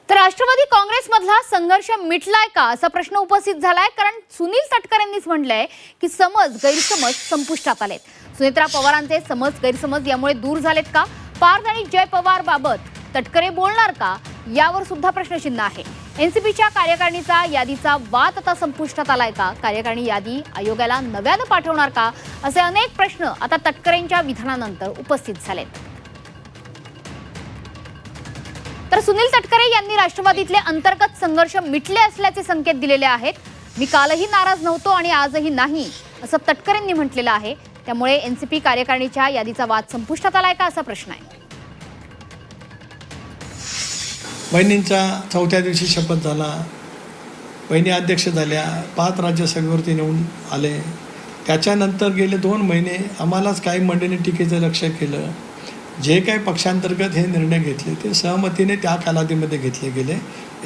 तर राष्ट्रवादी काँग्रेसमधला संघर्ष मिटलाय का असा प्रश्न उपस्थित झालाय। कारण सुनील तटकरे यांनीच म्हटलंय की गैरसमज संपुष्टात आलेत। सुनेत्रा पवारांचे गैरसमज यामुळे दूर झालेत का? पार्थ आणि जय पवार बाबत तटकरे बोलणार का? यावर सुद्धा प्रश्नचिन्ह आहे। एनसीपीच्या कार्यकारिणीचा यादीचा वाद आता संपुष्टात आलाय का? कार्यकारिणी यादी आयोगाला नव्यानं पाठवणार का? असे अनेक प्रश्न आता तटकरेंच्या विधानानंतर उपस्थित झालेत। तर सुनील तटकरे यांनी राष्ट्रवादीतले अंतर्गत संघर्ष मिटले असल्याचे संकेत दिलेले आहेत। मी कालही नाराज नव्हतो आणि आजही नाही असं तटकरेंनी म्हटलेलं आहे। त्यामुळे एनसीपी कार्यकारिणीच्या यादीचा वाद संपुष्टात आलाय का असा प्रश्न आहे। बहिणींचा चौथ्या दिवशी शपथ झाला, बहिणी अध्यक्ष झाल्या, 5 राज्यसभेवरती निवडून आले। त्याच्यानंतर गेले 2 महिने आम्हालाच काही मंडळींनी टीकेचं लक्ष केलं। जे काही पक्षांतर्गत हे निर्णय घेतले ते सहमतीने त्या कालावधीमध्ये घेतले गेले।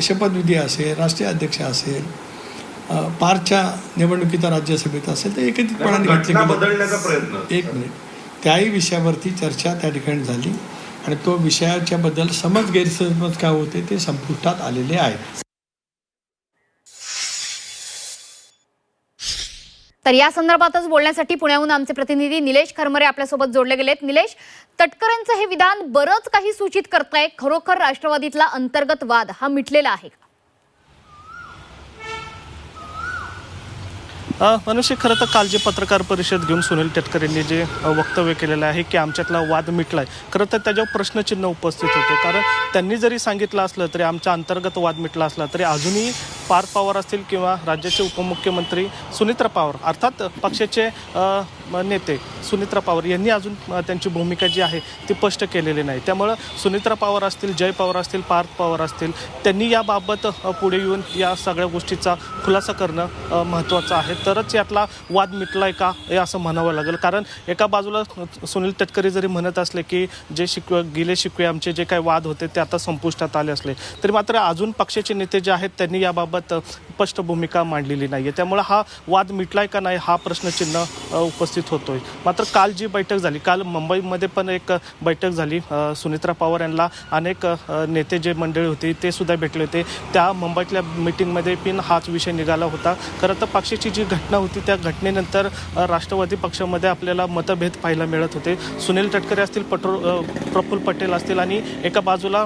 शपथविधी असेल, राष्ट्रीय अध्यक्ष असेल, पारच्या निवडणुकीचा राज्यसभेत असेल, तर एकत्रितपणाने घेतले गेले। एक मिनिट, त्याही विषयावरती चर्चा त्या ठिकाणी झाली आणि तो विषयाच्या बद्दल गैरसमज काय होते ते संपुष्टात आलेले आहेत। तर या संदर्भातच बोलण्यासाठी पुण्याहून आमचे प्रतिनिधी निलेश खरमरे आपल्यासोबत जोडले गेलेत। निलेश, तटकरेंचं हे विधान बरंच काही सूचित करतंय। खरोखर राष्ट्रवादीतला अंतर्गत वाद हा मिटलेला आहे का? मनुष्य खरं तर काल जे पत्रकार परिषद घेऊन सुनील तटकरेंनी जे वक्तव्य केलेलं आहे की आमच्यातला वाद मिटलाय, खरं तर त्याच्यावर प्रश्नचिन्ह उपस्थित होतो। कारण त्यांनी जरी सांगितलं असलं तरी आमचा अंतर्गत वाद मिटला असला तरी अजूनही पार्थ पवार असतील किंवा राज्याचे उपमुख्यमंत्री सुनेत्रा पवार अर्थात पक्षाचे नेते सुनेत्रा पवार यांनी अजून त्यांची भूमिका जी आहे ती स्पष्ट केलेली नाही। त्यामुळं सुनेत्रा पवार असतील, जय पवार असतील, पार्थ पवार असतील, त्यांनी याबाबत पुढे येऊन या सगळ्या गोष्टीचा खुलासा करणं महत्त्वाचं आहे। तरच यातला वाद मिटलाय का हे असं म्हणावं लागेल। कारण एका बाजूला सुनील तटकरे जरी म्हणत असले की गेले शिकवे आमचे जे काही वाद होते ते आता संपुष्टात आले असले तरी मात्र अजून पक्षाचे नेते जे आहेत त्यांनी याबाबत स्पष्ट भूमिका मांडलेली नाही आहे। त्यामुळे हा वाद मिटलाय का नाही हा प्रश्नचिन्ह उपस्थित होतोय। मात्र काल जी बैठक झाली, काल मुंबईमध्ये पण एक बैठक झाली, सुनेत्रा पवार यांना अनेक नेते जे मंडळी होती ते सुद्धा भेटले होते। त्या मुंबईतल्या मिटिंगमध्ये पण हाच विषय निघाला होता। खरं तर पक्षाची जी घटना होती त्या घटनेनंतर राष्ट्रवादी पक्षामध्ये आपल्याला मतभेद पाहायला मिळत होते। सुनील तटकरे असतील, प्रफुल्ल पटेल असतील आणि एका बाजूला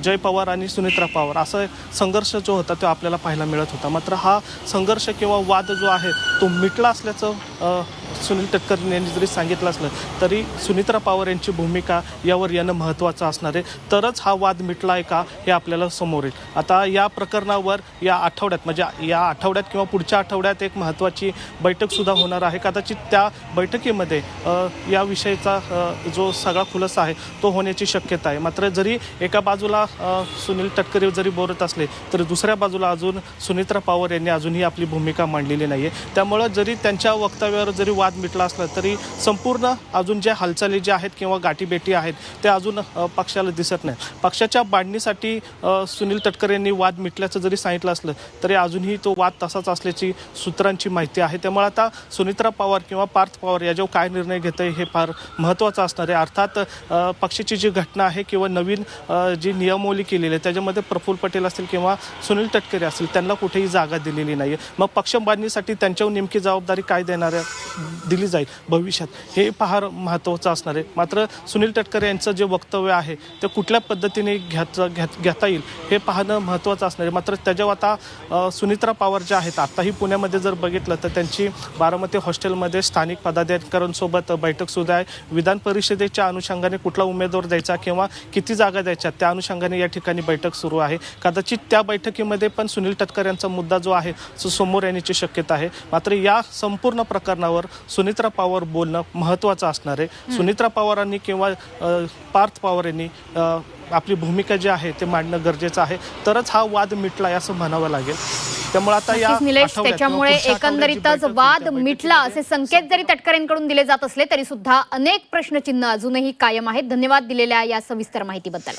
जय पवार आणि सुनेत्रा पवार असा संघर्ष जो होता तो आपल्याला पाहायला मिळत होता। मात्र हा संघर्ष किंवा वाद जो आहे तो मिटला असल्याचं सुनील तटकरे यांनी जरी सांगितलं असलं तरी सुनेत्रा पवार यांची भूमिका यावर येणं महत्त्वाचं असणार आहे। तरच हा वाद मिटला आहे का हे आपल्याला समोर येईल। आता या प्रकरणावर या आठवड्यात म्हणजे या आठवड्यात किंवा पुढच्या आठवड्यात एक महत्त्वाची बैठकसुद्धा होणार आहे। कदाचित त्या बैठकीमध्ये या विषयीचा जो सगळा खुलासा आहे तो होण्याची शक्यता आहे। मात्र जरी एका बाजूला सुनील तटकरे जरी बोलत असले तरी दुसऱ्या बाजूला अजून सुनेत्रा पवार यांनी अजूनही आपली भूमिका मांडलेली नाही आहे। त्यामुळं जरी त्यांच्या वक्तव्यावर जरी वाद मिटला असला तरी संपूर्ण अजून ज्या हालचाली ज्या आहेत किंवा गाठीभेटी आहेत त्या अजून पक्षाला दिसत नाही। पक्षाच्या बांधणीसाठी सुनील तटकरे यांनी वाद मिटल्याचं जरी सांगितलं असलं तरी अजूनही तो वाद तसाच असल्याची सूत्रांची माहिती आहे। त्यामुळे आता सुनेत्रा पवार किंवा पार्थ पवार याच्यावर काय निर्णय घेत आहे हे फार महत्त्वाचं असणार आहे। अर्थात पक्षाची जी घटना आहे किंवा नवीन जी नियमावली केलेली आहे त्याच्यामध्ये प्रफुल्ल पटेल असतील किंवा सुनील तटकरे असतील त्यांना कुठेही जागा दिलेली नाही आहे। मग पक्ष बांधणीसाठी त्यांच्यावर नेमकी जबाबदारी काय दिली जाईल भविष्यात हे फार महत्त्वाचं असणार आहे। मात्र सुनील तटकरे यांचं जे वक्तव्य आहे ते कुठल्या पद्धतीने घेता येईल हे पाहणं महत्त्वाचं असणार आहे। मात्र त्याच्यावर आता सुनेत्रा पवार ज्या आहेत आत्ताही पुण्यामध्ये जर बघितलं तर त्यांची बारामती हॉस्टेलमध्ये स्थानिक पदाधिकाऱ्यांसोबत बैठकसुद्धा आहे। विधान परिषदेच्या अनुषंगाने कुठला उमेदवार द्यायचा किंवा किती जागा द्यायच्या त्या अनुषंगाने या ठिकाणी बैठक सुरू आहे। कदाचित त्या बैठकीमध्ये पण सुनील तटकरे यांचा मुद्दा जो आहे तो समोर येण्याची शक्यता आहे। मात्र या संपूर्ण प्रकरणावर सुनेत्रा पवार बोलणं महत्त्वाचं असणार आहे। सुनेत्रा पवारांनी किंवा पार्थ पवार यांनी आपली भूमिका जी आहे ते मांडणं गरजेचं आहे। तरच हा वाद मिटला असं म्हणावं लागेल। त्यामुळे आता या त्याच्यामुळे एकंदरीतच वाद मिटला असे संकेत जरी तटकरेंकडून दिले जात असले तरी सुद्धा अनेक प्रश्नचिन्ह अजूनही कायम आहेत। धन्यवाद दिलेल्या या सविस्तर माहितीबद्दल।